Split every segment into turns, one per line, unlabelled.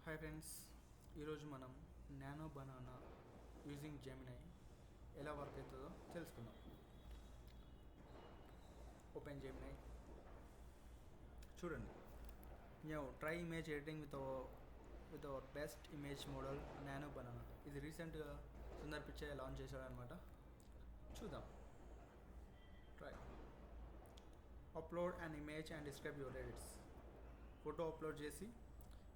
Hi friends, ఈరోజు మనం nano banana using Gemini ఎలా వర్క్ అవుతుందో తెలుసుకుందాం. Open Gemini. చూడండి, try image editing with our best image model nano banana. ఇది రీసెంట్గా సుందర్ పిచ్చయ్య లాంచ్ చేశాడనమాట. చూద్దాం. Try upload an image and describe your edits. Photo upload చేసి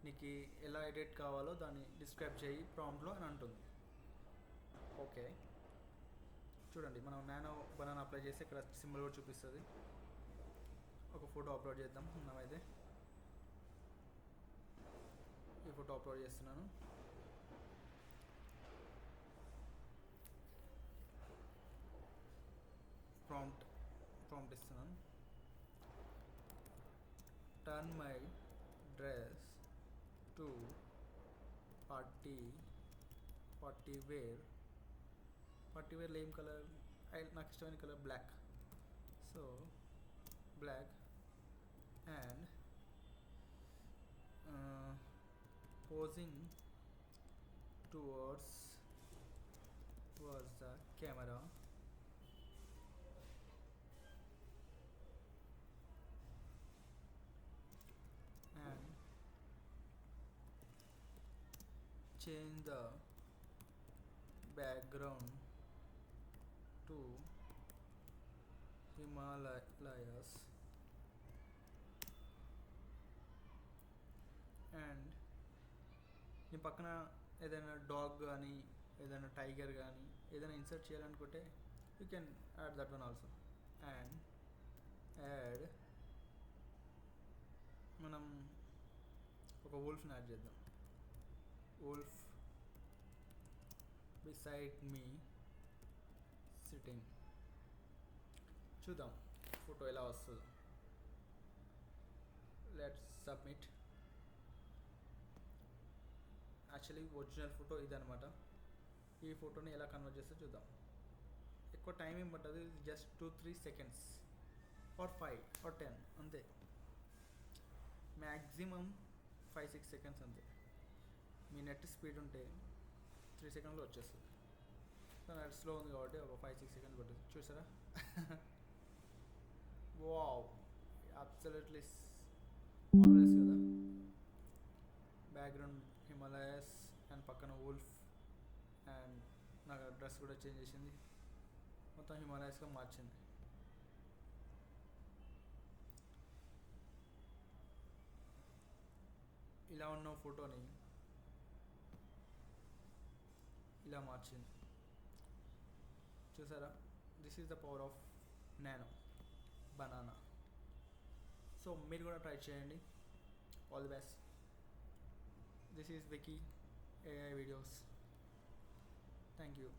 నీకు ఎలా ఎడిట్ కావాలో దాన్ని డిస్క్రైబ్ చేయి ప్రాంప్ట్లో అని అంటుంది. ఓకే, చూడండి, మనం నానో బనానా అప్లై చేసి ఇక్కడ సింబల్ కూడా చూపిస్తుంది. ఒక ఫోటో అప్లోడ్ చేద్దాం. మనమైతే ఈ ఫోటో అప్లోడ్ చేస్తున్నాను. ప్రాంప్ట్ ఇస్తున్నాను. Turn my dress to party wear ఏం కలర్? నాకు ఇష్టమైన colour black. So black and posing towards the camera and change the background to Himalayas and నీ పక్కన ఏదైనా డాగ్ కానీ ఏదైనా టైగర్ కానీ ఏదైనా ఇన్సర్ట్ చేయాలనుకుంటే you can add that one also. And add మనం ఒక వోల్ఫ్ని యాడ్ చేద్దాం. Wolf beside me sitting. చూద్దాం ఫోటో ఎలా వస్తుందో. Let's submit. Actually original photo ఇదనమాట. ఈ ఫోటోని ఎలా కన్వర్ట్ చేస్తే చూద్దాం. ఎక్కువ టైం ఏం పట్టదు, జస్ట్ 2-3 సెకండ్స్ ఆర్ 5 or 10 అంతే. మ్యాక్సిమం 5-6 సెకండ్స్ అంతే. మీ నెట్ స్పీడ్ ఉంటే 3 సెకండ్లో వచ్చేస్తుంది. నెట్ స్లో ఉంది కాబట్టి ఒక 5-6 సెకండ్స్ పడుతుంది. చూసారా? వావ్, అబ్సల్యూట్లీ మార్వెలస్ కదా. బ్యాక్గ్రౌండ్ హిమాలయస్ అండ్ పక్కన వోల్ఫ్ అండ్ నాకు డ్రెస్ కూడా చేంజ్ చేసింది. మొత్తం హిమాలయస్గా మార్చింది. ఇలా ఉన్న ఫోటోని ఇలా మార్చింది. చూసారా? This is the power of nano banana. So మీరు కూడా ట్రై చేయండి. All the best. This is Vicky AI Videos. Thank you.